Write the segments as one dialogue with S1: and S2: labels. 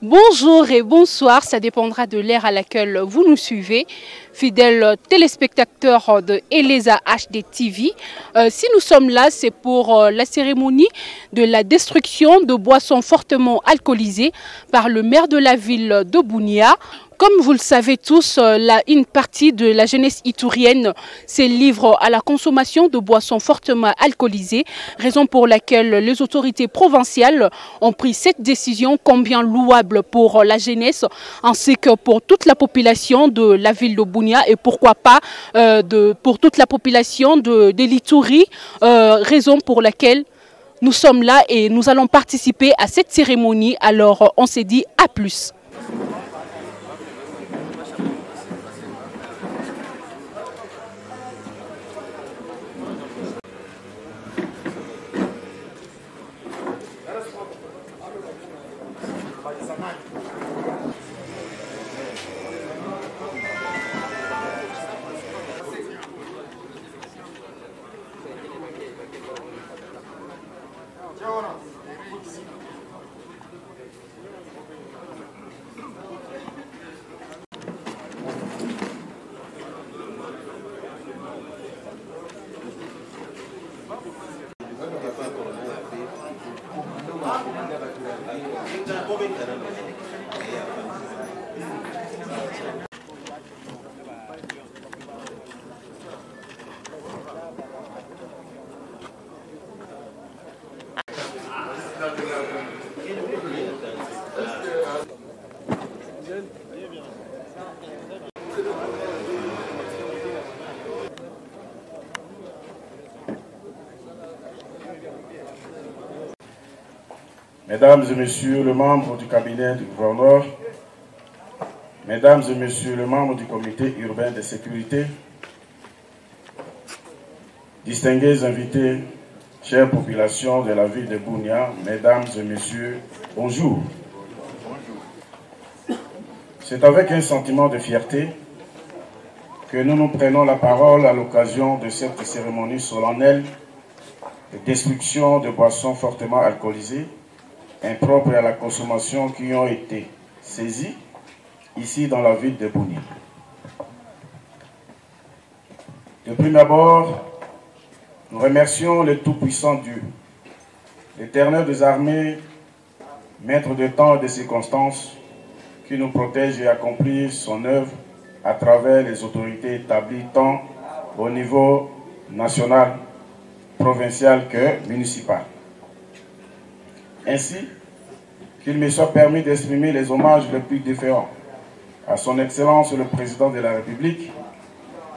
S1: Bonjour et bonsoir, ça dépendra de l'ère à laquelle vous nous suivez, fidèles téléspectateurs de Eleza HD TV. Si nous sommes là, c'est pour la cérémonie de la destruction de boissons fortement alcoolisées par le maire de la ville de Bunia. Comme vous le savez tous, une partie de la jeunesse itourienne se livre à la consommation de boissons fortement alcoolisées, raison pour laquelle les autorités provinciales ont pris cette décision combien louable pour la jeunesse ainsi que pour toute la population de la ville de Bunia et pourquoi pas pour toute la population de l'Itourie, raison pour laquelle nous sommes là et nous allons participer à cette cérémonie. Alors on s'est dit à plus.
S2: Mesdames et Messieurs les membres du cabinet du gouverneur, Mesdames et Messieurs les membres du comité urbain de sécurité, distingués invités, chères populations de la ville de Bunia, Mesdames et Messieurs, bonjour. C'est avec un sentiment de fierté que nous prenons la parole à l'occasion de cette cérémonie solennelle de destruction de boissons fortement alcoolisées impropres à la consommation qui ont été saisies ici dans la ville de Bunia. De prime abord, nous remercions le tout-puissant Dieu, l'Éternel des armées, maître de temps et de circonstances, qui nous protège et accomplit son œuvre à travers les autorités établies tant au niveau national, provincial que municipal. Ainsi, qu'il me soit permis d'exprimer les hommages les plus différents à son Excellence le Président de la République,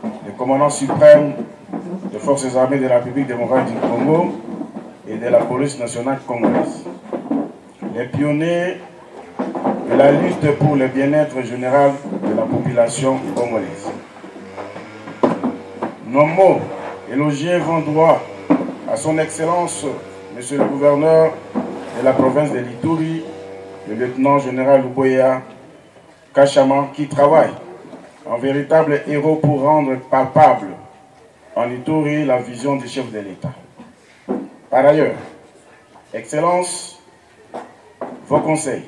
S2: le commandant suprême des Forces armées de la République démocratique du Congo et de la police nationale congolaise, les pionniers de la lutte pour le bien-être général de la population congolaise. Nos mots élogieux vont droit à son Excellence, Monsieur le Gouverneur de la province de l'Itourie, le lieutenant-général Luboya Kachama, qui travaille en véritable héros pour rendre palpable en Itourie la vision du chef de l'État. Par ailleurs, Excellence, vos conseils,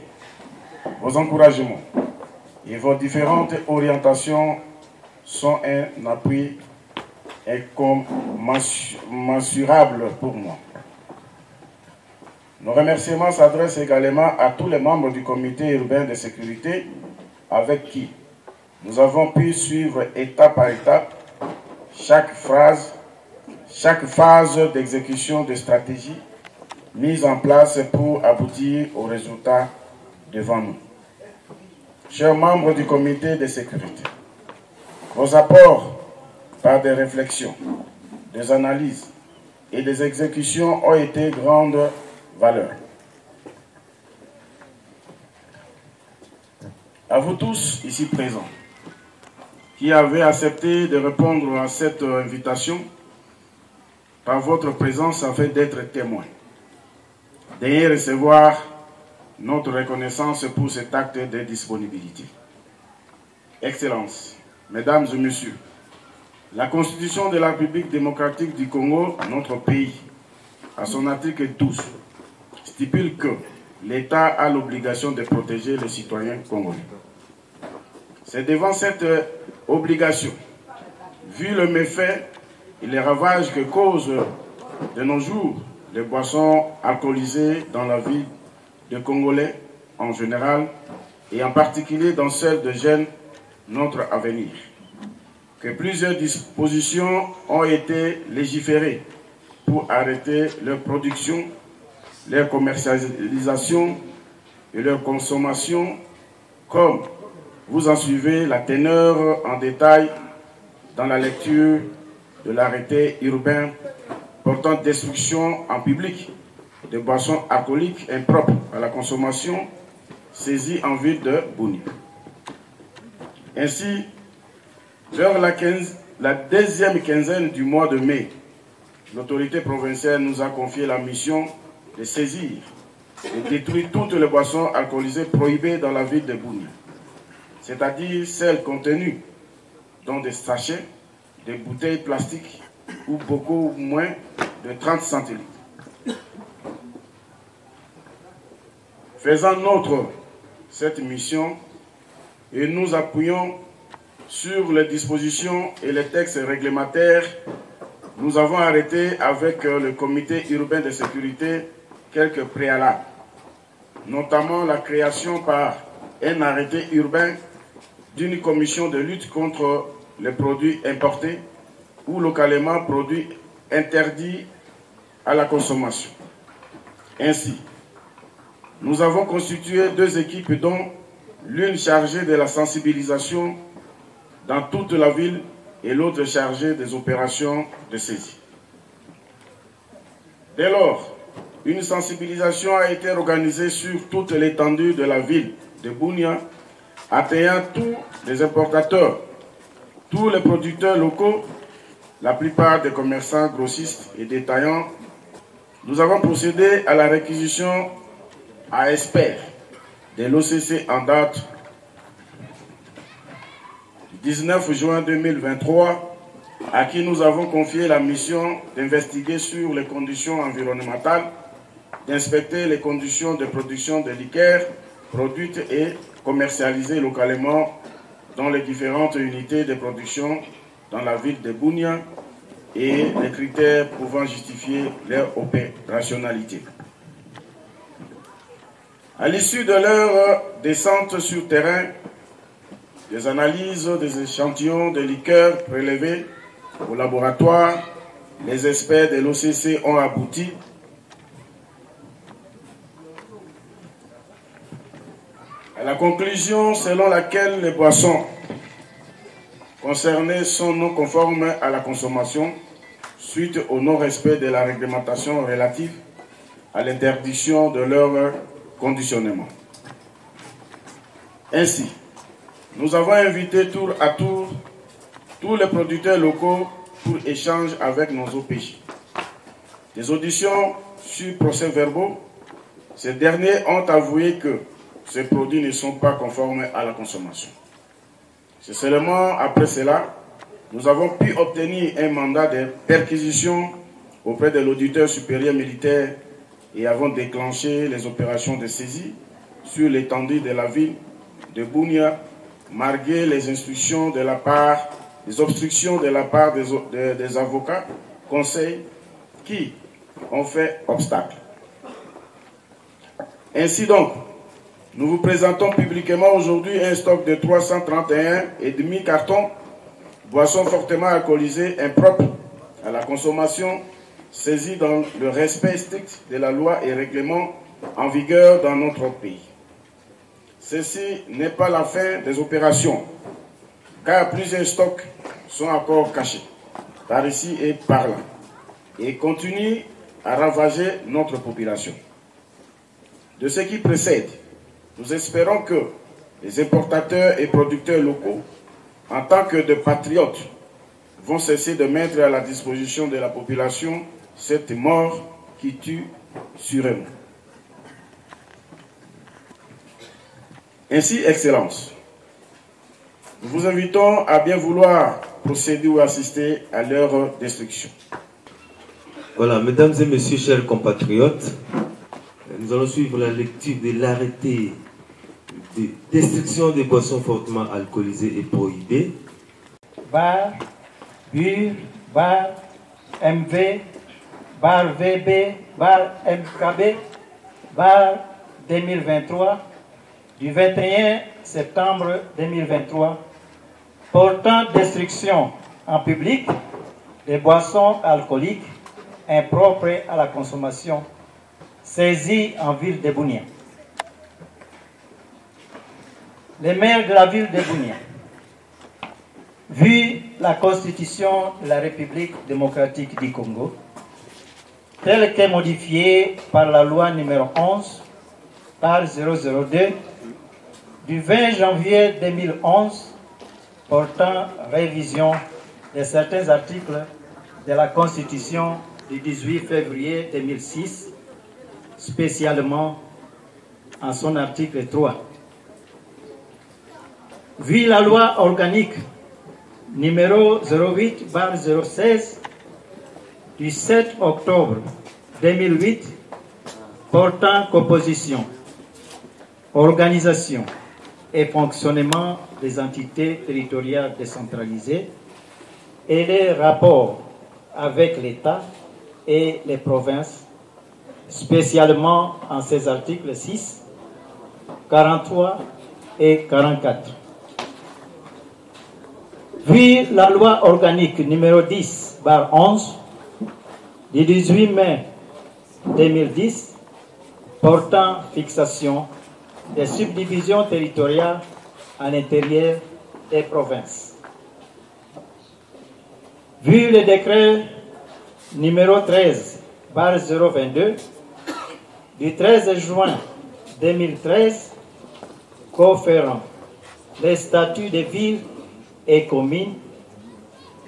S2: vos encouragements et vos différentes orientations sont un appui incommensurable pour moi. Nos remerciements s'adressent également à tous les membres du comité urbain de sécurité avec qui nous avons pu suivre étape par étape chaque phase d'exécution de stratégies mises en place pour aboutir aux résultats devant nous. Chers membres du comité de sécurité, vos apports par des réflexions, des analyses et des exécutions ont été grande valeur. À vous tous ici présents, qui avez accepté de répondre à cette invitation par votre présence afin d'être témoins, d'ayez recevoir notre reconnaissance pour cet acte de disponibilité. Excellences, Mesdames et Messieurs, la Constitution de la République démocratique du Congo, notre pays, à son article 12, stipule que l'État a l'obligation de protéger les citoyens congolais. C'est devant cette obligation, vu le méfait et les ravages que causent de nos jours les boissons alcoolisées dans la vie des Congolais en général et en particulier dans celle de jeunes, notre avenir, que plusieurs dispositions ont été légiférées pour arrêter leur production, leur commercialisation et leur consommation, comme vous en suivez la teneur en détail dans la lecture de l'arrêté urbain portant destruction en public de boissons alcooliques impropres à la consommation saisies en ville de Bunia. Ainsi, vers la deuxième quinzaine du mois de mai, l'autorité provinciale nous a confié la mission de saisir et détruire toutes les boissons alcoolisées prohibées dans la ville de Bunia, c'est-à-dire celles contenues dans des sachets, des bouteilles plastiques ou beaucoup moins de 30 centilitres. Faisant nôtre cette mission et nous appuyons sur les dispositions et les textes réglementaires, nous avons arrêté avec le comité urbain de sécurité quelques préalables, notamment la création par un arrêté urbain d'une commission de lutte contre les produits importés ou localement produits interdits à la consommation. Ainsi, nous avons constitué 2 équipes dont l'une chargée de la sensibilisation dans toute la ville et l'autre chargée des opérations de saisie. Dès lors, une sensibilisation a été organisée sur toute l'étendue de la ville de Bunia, atteignant tous les importateurs, tous les producteurs locaux, la plupart des commerçants grossistes et détaillants. Nous avons procédé à la réquisition à expert de l'OCC en date du 19 juin 2023, à qui nous avons confié la mission d'investiguer sur les conditions environnementales, d'inspecter les conditions de production des liqueurs produites et commercialisées localement dans les différentes unités de production dans la ville de Bunia et les critères pouvant justifier leur opérationnalité. À l'issue de leur descente sur terrain, des analyses des échantillons de liqueurs prélevés au laboratoire, les experts de l'OCC ont abouti à la conclusion selon laquelle les boissons concernées sont non conformes à la consommation suite au non-respect de la réglementation relative à l'interdiction de leur conditionnement. Ainsi, nous avons invité tour à tour tous les producteurs locaux pour échange avec nos OPJ. Des auditions sur procès-verbaux, ces derniers ont avoué que ces produits ne sont pas conformes à la consommation. C'est seulement après cela, nous avons pu obtenir un mandat de perquisition auprès de l'auditeur supérieur militaire et avons déclenché les opérations de saisie sur l'étendue de la ville de Bunia, malgré les instructions de la part, les obstructions de la part des avocats, conseils qui ont fait obstacle. Ainsi donc, nous vous présentons publiquement aujourd'hui un stock de 331,5 cartons, boissons fortement alcoolisées, impropres à la consommation, saisies dans le respect strict de la loi et règlements en vigueur dans notre pays. Ceci n'est pas la fin des opérations, car plusieurs stocks sont encore cachés, par ici et par là, et continuent à ravager notre population. De ce qui précède, nous espérons que les importateurs et producteurs locaux, en tant que de patriotes, vont cesser de mettre à la disposition de la population cette mort qui tue sûrement. Ainsi, Excellence, nous vous invitons à bien vouloir procéder ou assister à leur destruction.
S3: Voilà, mesdames et messieurs, chers compatriotes, Nous allons suivre la lecture de l'arrêté de destruction des boissons fortement alcoolisées et prohibées.
S4: Bar, BUR, Bar, MV, Bar VB, Bar MKB, Bar 2023, du 21 septembre 2023, portant destruction en public des boissons alcooliques impropres à la consommation, saisies en ville de Bunia. Les maires de la ville de Bunia, vu la Constitution de la République démocratique du Congo, telle qu'est modifiée par la loi numéro 11 par 002 du 20 janvier 2011 portant révision de certains articles de la Constitution du 18 février 2006, spécialement en son article 3. Vu la loi organique numéro 08/016 du 7 octobre 2008 portant composition, organisation et fonctionnement des entités territoriales décentralisées et les rapports avec l'État et les provinces, spécialement en ses articles 6, 43 et 44. Vu la loi organique numéro 10/11 du 18 mai 2010 portant fixation des subdivisions territoriales à l'intérieur des provinces. Vu le décret numéro 13/022 du 13 juin 2013 conférant les statuts des villes et communes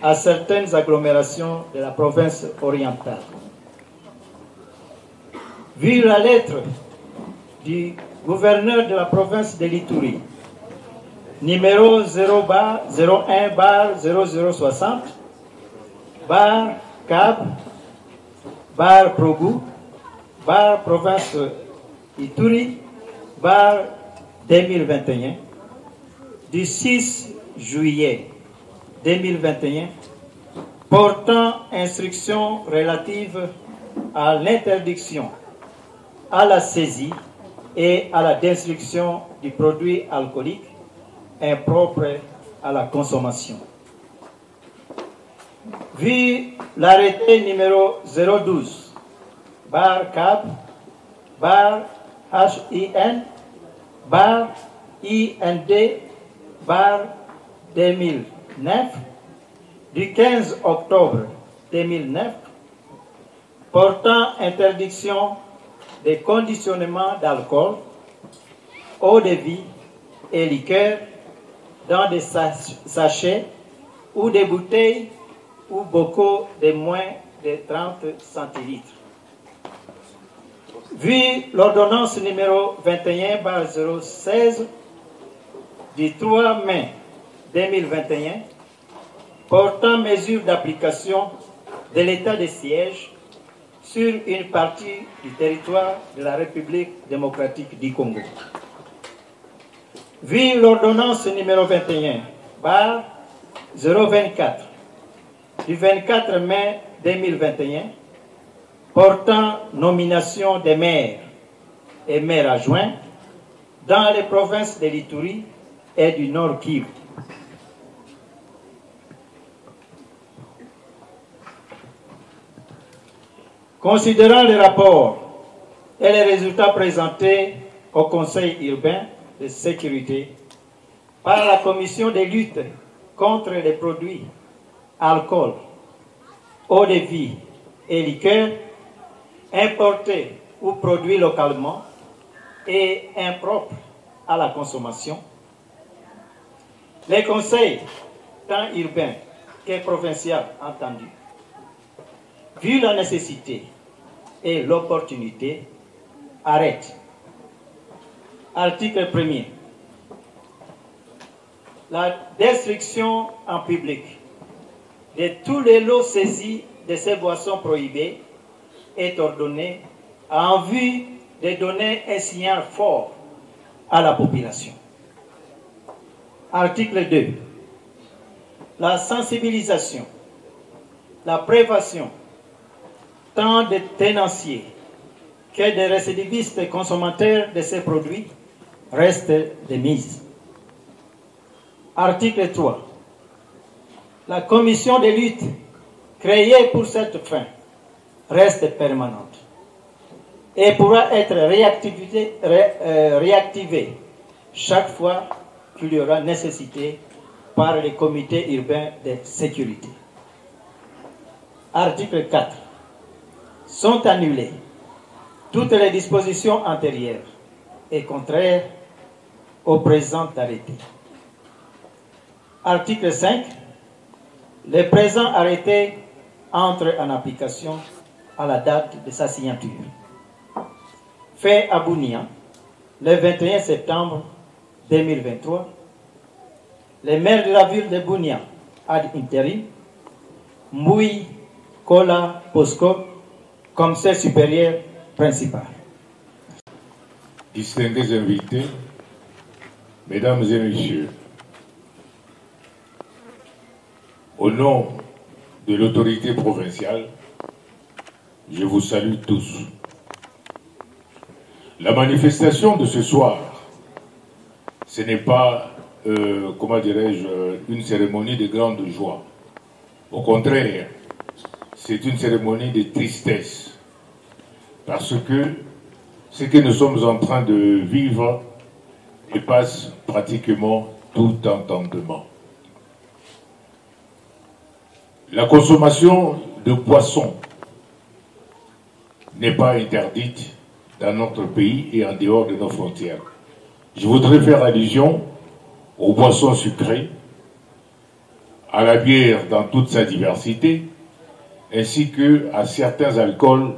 S4: à certaines agglomérations de la province orientale. Vu la lettre du gouverneur de la province de l'Ituri, numéro 0/01/0060, bar CAB, bar Progu, bar province Ituri, bar 2021, du 6 juillet 2021, portant instruction relative à l'interdiction, à la saisie et à la destruction du produit alcoolique impropre à la consommation. Vu l'arrêté numéro 012, bar CAB, bar HIN, bar IND, bar 2009, du 15 octobre 2009, portant interdiction des conditionnements d'alcool, eau de vie et liqueur dans des sachets ou des bouteilles ou bocaux de moins de 30 centilitres. Vu l'ordonnance numéro 21/016 du 3 mai 2021 portant mesures d'application de l'état de siège sur une partie du territoire de la République démocratique du Congo. Vu l'ordonnance numéro 21/024 du 24 mai 2021 portant nomination des maires et maires adjoints dans les provinces de l'Ituri et du Nord Kivu. Considérant les rapports et les résultats présentés au Conseil urbain de sécurité par la Commission de lutte contre les produits alcool, eau de vie et liqueurs importés ou produits localement et impropres à la consommation, les conseils, tant urbains que provinciaux entendus, vu la nécessité et l'opportunité, arrêtent. Article 1er. La destruction en public de tous les lots saisis de ces boissons prohibées est ordonnée en vue de donner un signal fort à la population. Article 2. La sensibilisation, la prévention, tant des tenanciers que des récidivistes consommateurs de ces produits reste de mise. Article 3. La commission de lutte créée pour cette fin reste permanente et pourra être réactivée chaque fois qu'il y aura nécessité par les comités urbains de sécurité. Article 4. Sont annulées toutes les dispositions antérieures et contraires au présent arrêté. Article 5. Le présent arrêté entre en application à la date de sa signature. Fait à Bunia, le 21 septembre 2023, le maire de la ville de Bunia, ad interim, Mouy Kola Posco, commissaire supérieur principal.
S5: Distingués invités, mesdames et messieurs, au nom de l'autorité provinciale, je vous salue tous. La manifestation de ce soir, ce n'est pas, comment dirais-je, une cérémonie de grande joie. Au contraire, c'est une cérémonie de tristesse. Parce que ce que nous sommes en train de vivre dépasse pratiquement tout entendement. La consommation de boissons n'est pas interdite dans notre pays et en dehors de nos frontières. Je voudrais faire allusion aux boissons sucrées, à la bière dans toute sa diversité, ainsi qu'à certains alcools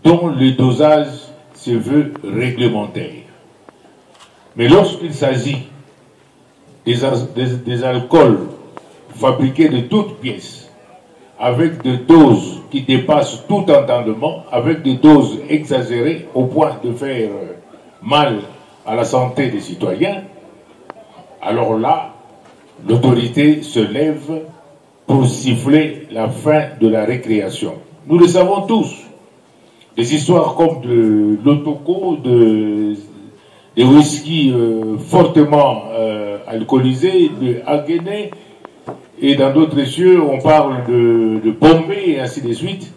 S5: dont le dosage se veut réglementaire. Mais lorsqu'il s'agit des alcools fabriqués de toutes pièces, avec des doses qui dépassent tout entendement, avec des doses exagérées au point de faire mal à la santé des citoyens, alors là, l'autorité se lève pour siffler la fin de la récréation. Nous le savons tous. Des histoires comme de l'Otoko, des whisky fortement alcoolisés, de Aguené, et dans d'autres cieux, on parle de Bombay et ainsi de suite.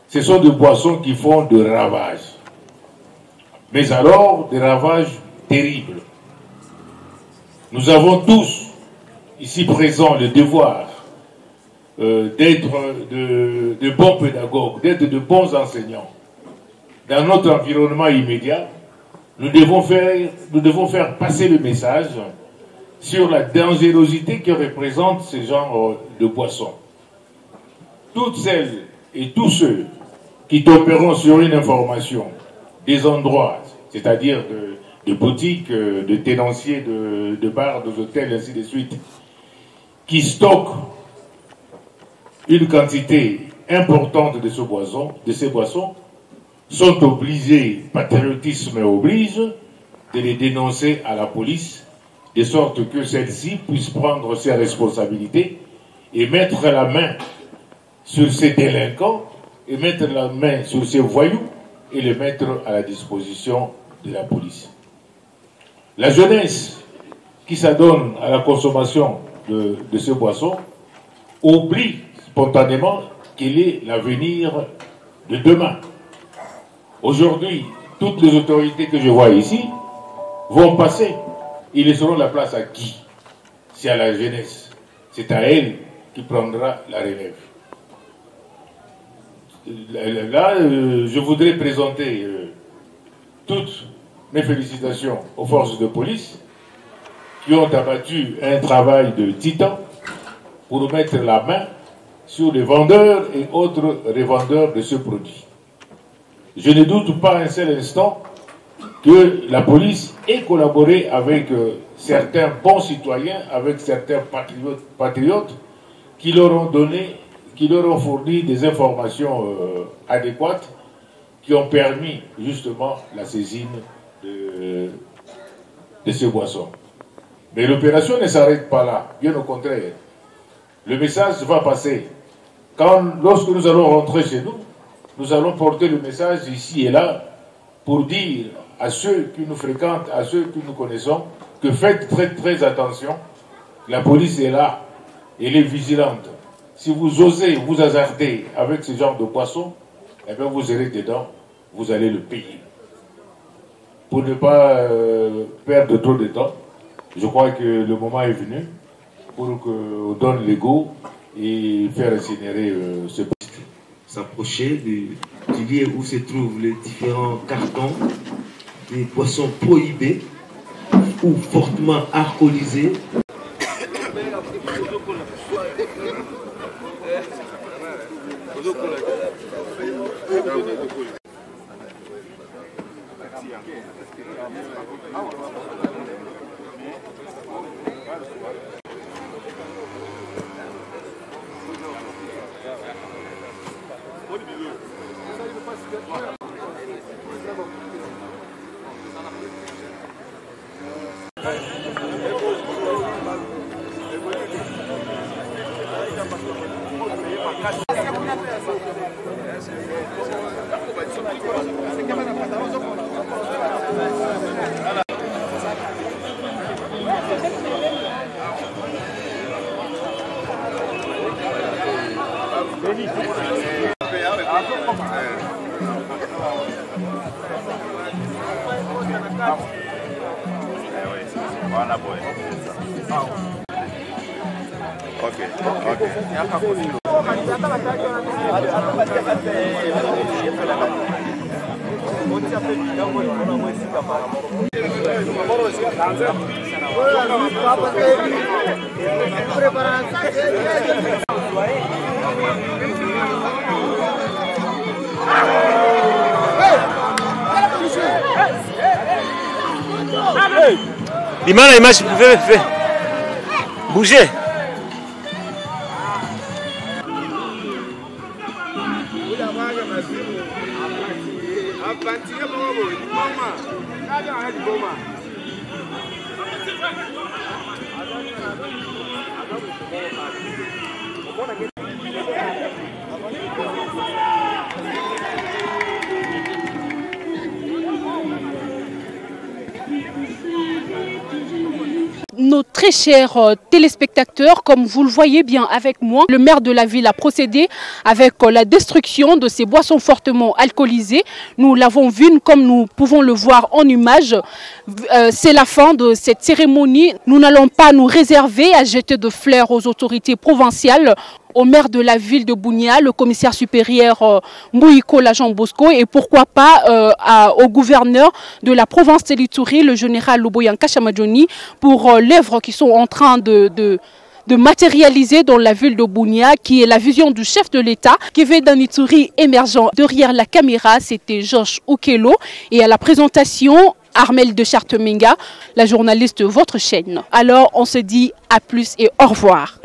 S5: Ce sont des boissons qui font de ravages. Mais alors, des ravages terribles. Nous avons tous, ici présents, le devoir d'être de bons pédagogues, d'être de bons enseignants. Dans notre environnement immédiat, nous devons faire passer le message sur la dangerosité que représente ce genre de boissons. Toutes celles et tous ceux qui tomberont sur une information des endroits, c'est-à-dire de boutiques, de tenanciers, de bars, d'hôtels, ainsi de suite, qui stockent une quantité importante de ces boissons, sont obligés, patriotisme oblige, de les dénoncer à la police, de sorte que celle-ci puisse prendre ses responsabilités et mettre la main sur ces délinquants, et mettre la main sur ces voyous, et les mettre à la disposition de la police. La jeunesse qui s'adonne à la consommation de ces boissons oublie spontanément quel est l'avenir de demain. Aujourd'hui, toutes les autorités que je vois ici vont passer. Ils laisseront la place à qui? C'est à la jeunesse. C'est à elle qui prendra la relève. Là, je voudrais présenter toutes mes félicitations aux forces de police qui ont abattu un travail de titan pour mettre la main sur les vendeurs et autres revendeurs de ce produit. Je ne doute pas un seul instant que la police ait collaboré avec certains bons citoyens, avec certains patriotes qui leur ont fourni des informations adéquates qui ont permis justement la saisine de ces boissons. Mais l'opération ne s'arrête pas là, bien au contraire. Le message va passer. Lorsque nous allons rentrer chez nous, nous allons porter le message ici et là pour dire à ceux qui nous fréquentent, à ceux que nous connaissons, que faites très très attention. La police est là, elle est vigilante. Si vous osez vous hasarder avec ce genre de poisson, eh bien vous irez dedans, vous allez le payer. Pour ne pas perdre trop de temps, je crois que le moment est venu pour qu'on donne les go et faire incinérer ce poste.
S3: S'approcher du lieu où se trouvent les différents cartons des boissons prohibées ou fortement alcoolisées.
S6: Dimana image, vous pouvez bouger.
S1: Nos très chers téléspectateurs, comme vous le voyez bien avec moi, le maire de la ville a procédé avec la destruction de ces boissons fortement alcoolisées. Nous l'avons vu comme nous pouvons le voir en image. C'est la fin de cette cérémonie. Nous n'allons pas nous réserver à jeter de fleurs aux autorités provinciales, au maire de la ville de Bunia, le commissaire supérieur Mouiko Lajan Bosco, et pourquoi pas au gouverneur de la province de l'Ituri, le général Luboyan Kashamadjoni, pour l'œuvre qu'ils sont en train de matérialiser dans la ville de Bunia, qui est la vision du chef de l'État, qui veut d'un Ituri émergent. Derrière la caméra, c'était Georges Okelo, et à la présentation, Armel de Chartemenga, la journaliste de votre chaîne. Alors, on se dit à plus et au revoir.